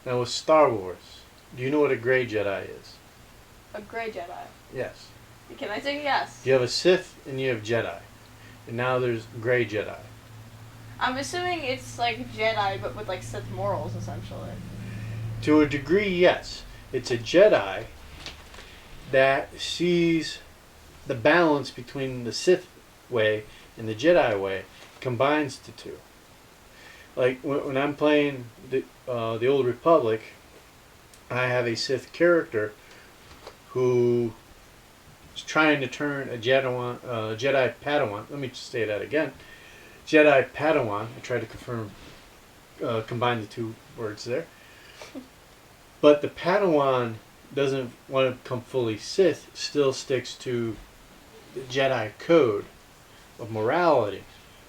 Now with Star Wars, do you know what a gray Jedi is? A gray Jedi. Yes. Can I say yes? You have a Sith and you have Jedi. And now there's gray Jedi. I'm assuming it's like Jedi, but with like Sith morals, essentially. To a degree, yes. It's a Jedi that sees the balance between the Sith way and the Jedi way, combines the two. Like when I'm playing the Old Republic, I have a Sith who is trying to turn a Jedi Padawan. Let me just say that again. Jedi Padawan. I tried to combine the two words there. But the Padawan doesn't want to become fully Sith. Still sticks to the Jedi code of morality,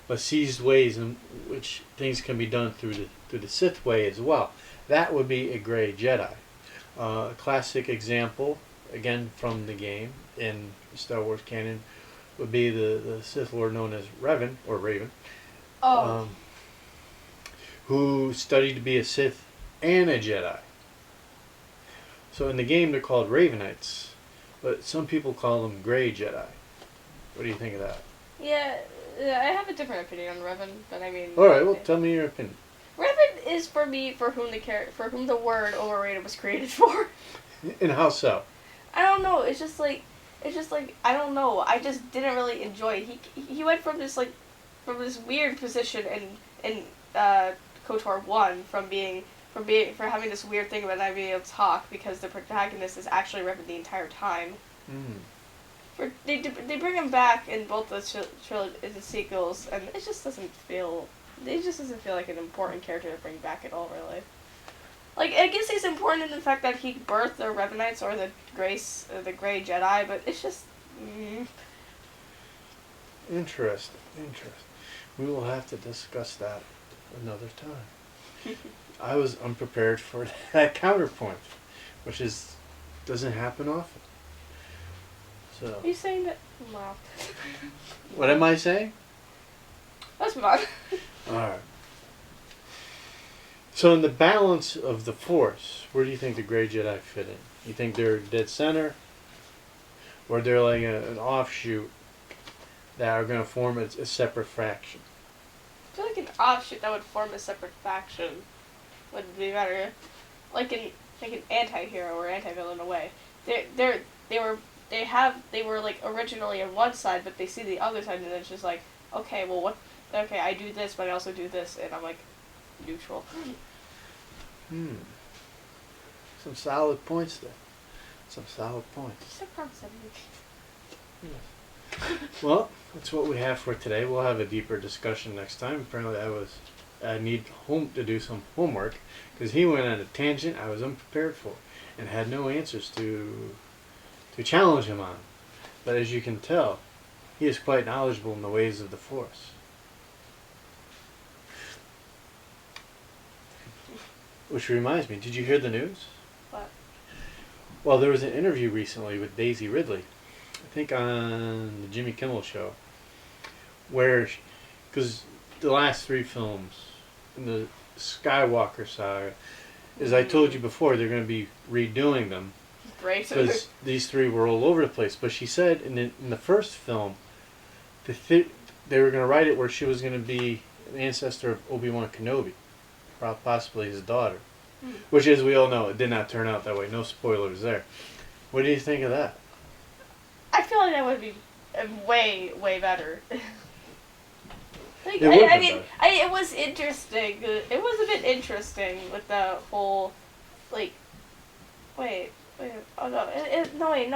but sees ways in which things can be done through the Sith way as well. That would be a gray Jedi. A classic example, again from the game in Star Wars canon, would be the Sith Lord known as Revan, or Raven, who studied to be a Sith and a Jedi. So in the game they're called Ravenites, but some people call them gray Jedi. What do you think of that? Yeah, I have a different opinion on Revan, but I mean. All right, well, tell me your opinion. Revan is for me for whom the word overrated was created for. And how so? I don't know. It's just like I don't know. I just didn't really enjoy it. He went from this weird position in KOTOR 1 from having this weird thing about not being able to talk because the protagonist is actually Revan the entire time. They bring him back in both the sequels, and it just doesn't feel like an important character to bring back at all, really. Like, I guess he's important in the fact that he birthed the Revenites or the Grey Jedi, but it's just. Interesting. We will have to discuss that another time. I was unprepared for that counterpoint, which doesn't happen often. So. Are you saying that? Wow. What am I saying? Let's move on. Alright. So in the balance of the Force, where do you think the Grey Jedi fit in? You think they're dead center? Or they're like an offshoot that are going to form a separate faction? I feel like an offshoot that would form a separate faction would be better. Like an anti-hero or anti-villain in a way. They were like originally on one side, but they see the other side, and it's just like, okay, well, okay, I do this, but I also do this, and I'm like neutral. Some solid points there. Some solid points. Yes. Well, that's what we have for today. We'll have a deeper discussion next time. Apparently, I need to do some homework because he went on a tangent I was unprepared for and had no answers to challenge him on. But as you can tell, he is quite knowledgeable in the ways of the Force. Which reminds me, did you hear the news? What? Well, there was an interview recently with Daisy Ridley, I think on the Jimmy Kimmel Show, where, because the last 3 films in the Skywalker saga, as I told you before, they're going to be redoing them. Great. Because these 3 were all over the place. But she said in the first film, they were going to write it where she was going to be an ancestor of Obi-Wan Kenobi, possibly his daughter. Which, as we all know, it did not turn out that way. No spoilers there. What do you think of that? I feel like that would be way, way better. Like, it was interesting. It was a bit interesting with the whole, like, wait, oh no,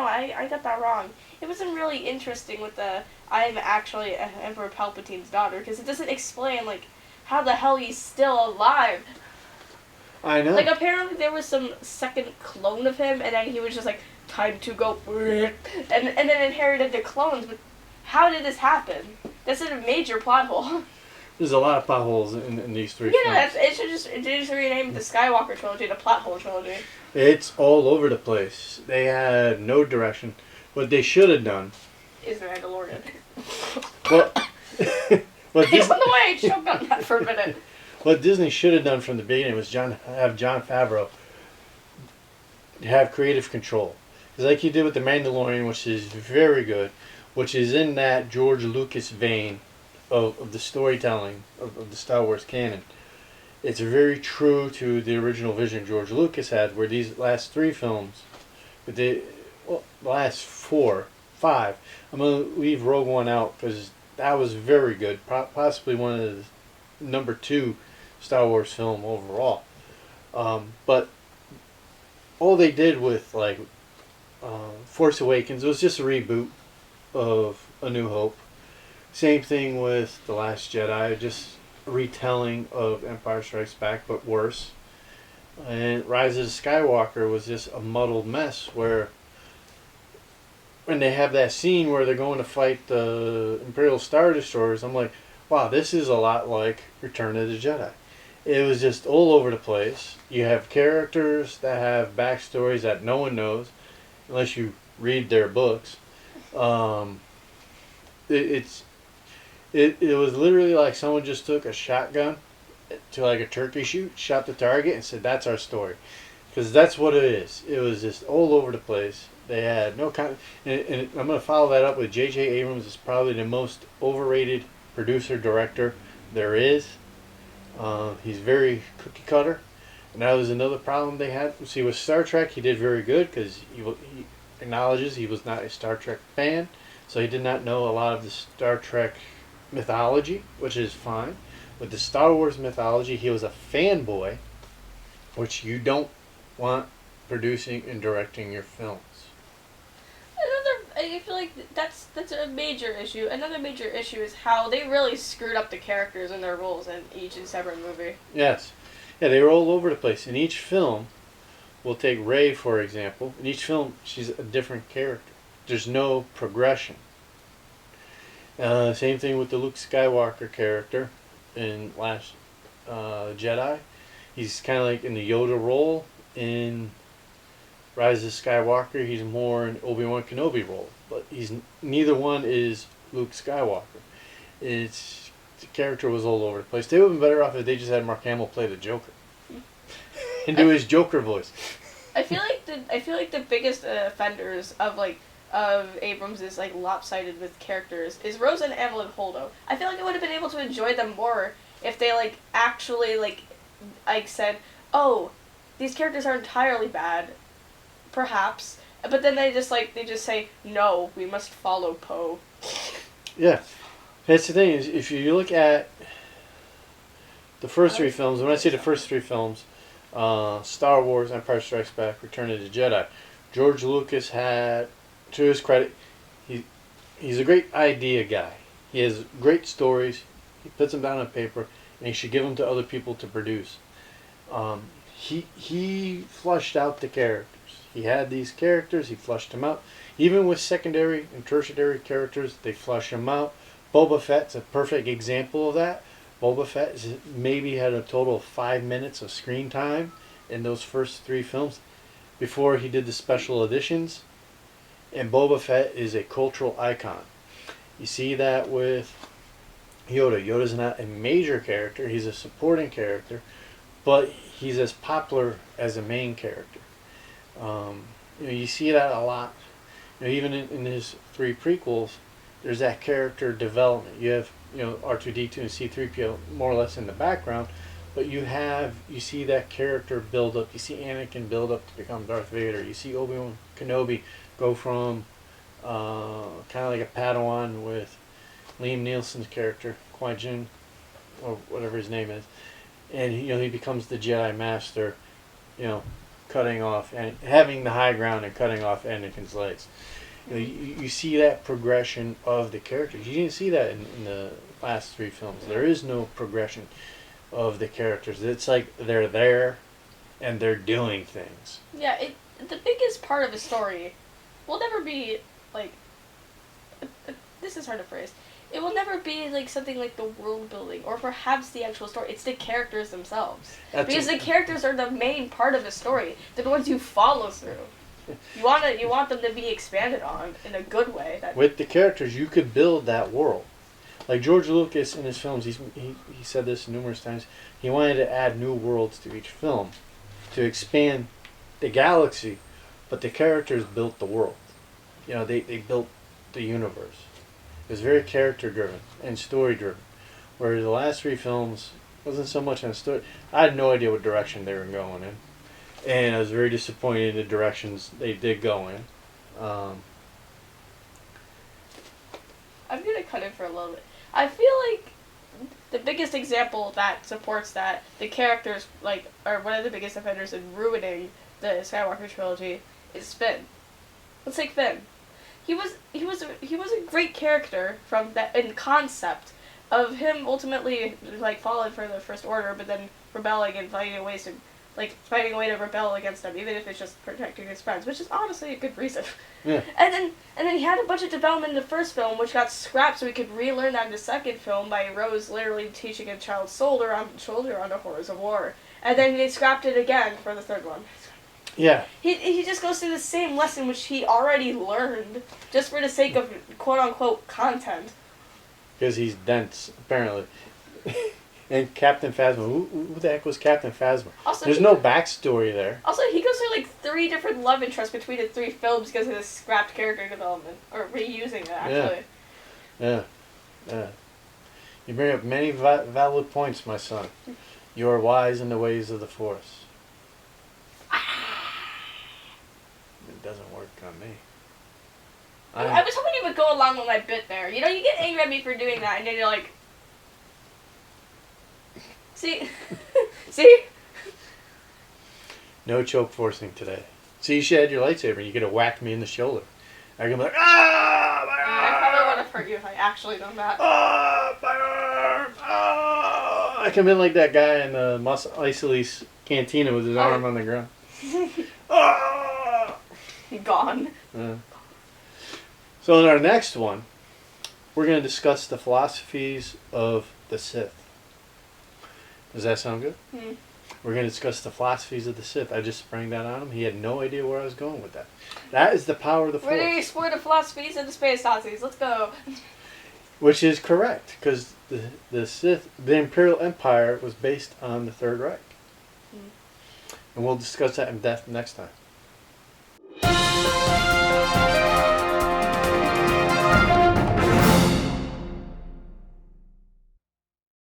I got that wrong. It wasn't really interesting with the, I'm actually Emperor Palpatine's daughter, because it doesn't explain, like, how the hell he's still alive. I know. Like, apparently there was some second clone of him, and then he was just like, time to go, and then inherited the clones, but how did this happen? That's a major plot hole. There's a lot of plot holes in these 3 films. Yeah, it should just rename the Skywalker trilogy the Plot Hole trilogy. It's all over the place. They had no direction. What they should have done is the Mandalorian. Well, I wonder why I choked on that for a minute. What Disney should have done from the beginning was have John Favreau have creative control. Because like you did with The Mandalorian, which is very good, which is in that George Lucas vein of the storytelling of the Star Wars canon. It's very true to the original vision George Lucas had, where these last 3 films, but the last 4, 5, I'm going to leave Rogue One out because that was very good, possibly one of the number 2 Star Wars film overall. But all they did with like Force Awakens was just a reboot of A New Hope. Same thing with The Last Jedi, just a retelling of Empire Strikes Back, but worse. And Rise of Skywalker was just a muddled mess where when they have that scene where they're going to fight the Imperial Star Destroyers, I'm like, wow, this is a lot like Return of the Jedi. It was just all over the place. You have characters that have backstories that no one knows, unless you read their books. It was literally like someone just took a shotgun to like a turkey shoot, shot the target, and said, "That's our story," because that's what it is. It was just all over the place. They had no kind, and I'm going to follow that up with J.J. Abrams is probably the most overrated producer director there is. He's very cookie cutter, and that was another problem they had. See, with Star Trek, he did very good because he acknowledges he was not a Star Trek fan, so he did not know a lot of the Star Trek mythology, which is fine. With the Star Wars mythology, he was a fanboy, which you don't want producing and directing your films. I feel like that's a major issue. Another major issue is how they really screwed up the characters and their roles in each and separate movie. Yes. Yeah, they were all over the place. In each film, we'll take Rey, for example. In each film, she's a different character. There's no progression. Same thing with the Luke Skywalker character in Last Jedi. He's kind of like in the Yoda role. In Rise of Skywalker, he's more in Obi-Wan Kenobi role. But neither one is Luke Skywalker. The character was all over the place. They would have been better off if they just had Mark Hamill play the Joker and do his Joker voice. I feel like the biggest offenders of Abrams is like lopsided with characters is Rose and Evelyn Holdo. I feel like I would have been able to enjoy them more if they like actually like said, oh, these characters are entirely bad, perhaps, but then they just say, no, we must follow Poe. Yeah, that's the thing is if you look at the first 3 films. When I say the first 3 films, Star Wars, Empire Strikes Back, Return of the Jedi, George Lucas had, to his credit, he's a great idea guy. He has great stories. He puts them down on paper, and he should give them to other people to produce. He flushed out the characters. He had these characters. He flushed them out. Even with secondary and tertiary characters, they flush them out. Boba Fett's a perfect example of that. Boba Fett maybe had a total of 5 minutes of screen time in those first 3 films before he did the special editions. And Boba Fett is a cultural icon. You see that with Yoda. Yoda's not a major character. He's a supporting character. But he's as popular as a main character. You see that a lot. Even in his 3 prequels, there's that character development. You have R2-D2 and C-3PO more or less in the background, but you see that character build up. You see Anakin build up to become Darth Vader. You see Obi-Wan Kenobi go from kind of like a Padawan with Liam Neeson's character, Qui-Gon, or whatever his name is, and he becomes the Jedi Master, cutting off and having the high ground and cutting off Anakin's legs. You see that progression of the characters. You didn't see that in the last 3 films. There is no progression of the characters. It's like they're there and they're doing things. Yeah, the biggest part of the story will never be like. This is hard to phrase. It will never be like something like the world building or perhaps the actual story. It's the characters themselves. Because the characters are the main part of the story. They're the ones you follow through. You want them to be expanded on in a good way. With the characters, you could build that world. Like George Lucas in his films, he said this numerous times. He wanted to add new worlds to each film to expand the galaxy, but the characters built the world. You know, they built the universe. It was very character driven and story driven. Whereas the last three films wasn't so much on story. I had no idea what direction they were going in. And I was very disappointed in the directions they did go in. I'm gonna cut it for a little bit. I feel like the biggest example that supports that the characters are one of the biggest offenders in ruining the Skywalker trilogy is Finn. Let's take Finn. He was a great character from that in concept of him ultimately falling for the First Order, but then rebelling and finding a way to rebel against them, even if it's just protecting his friends, which is honestly a good reason. Yeah. And then he had a bunch of development in the first film, which got scrapped, so we could relearn that in the second film by Rose literally teaching a child's shoulder on the horrors of war, and then they scrapped it again for the third one. Yeah. He just goes through the same lesson which he already learned, just for the sake of quote unquote content. Because he's dense, apparently. And Captain Phasma. Who the heck was Captain Phasma? Also, there's no backstory there. Also, he goes through 3 different love interests between the 3 films because of this scrapped character development. Or reusing it, actually. Yeah. You bring up many valid points, my son. You are wise in the ways of the Force. It doesn't work on me. I was hoping you would go along with my bit there. You know, you get angry at me for doing that, and then you're like... See? See? No choke forcing today. See, you should have your lightsaber and you could have whacked me in the shoulder. I could be like, ah, my arm! I probably would have hurt you if I actually done that. Ah, my arm! Ah! I come in like that guy in the Mos Eisley cantina with his arm on the ground. Ah! Gone. So in our next one, we're going to discuss the philosophies of the Sith. Does that sound good? Mm. We're going to discuss the philosophies of the Sith. I just sprang that on him. He had no idea where I was going with that. That is the power of the Force. We're going to explore the philosophies of the space Nazis. Let's go. Which is correct, because the Sith, the Imperial Empire was based on the Third Reich. Mm. And we'll discuss that in depth next time.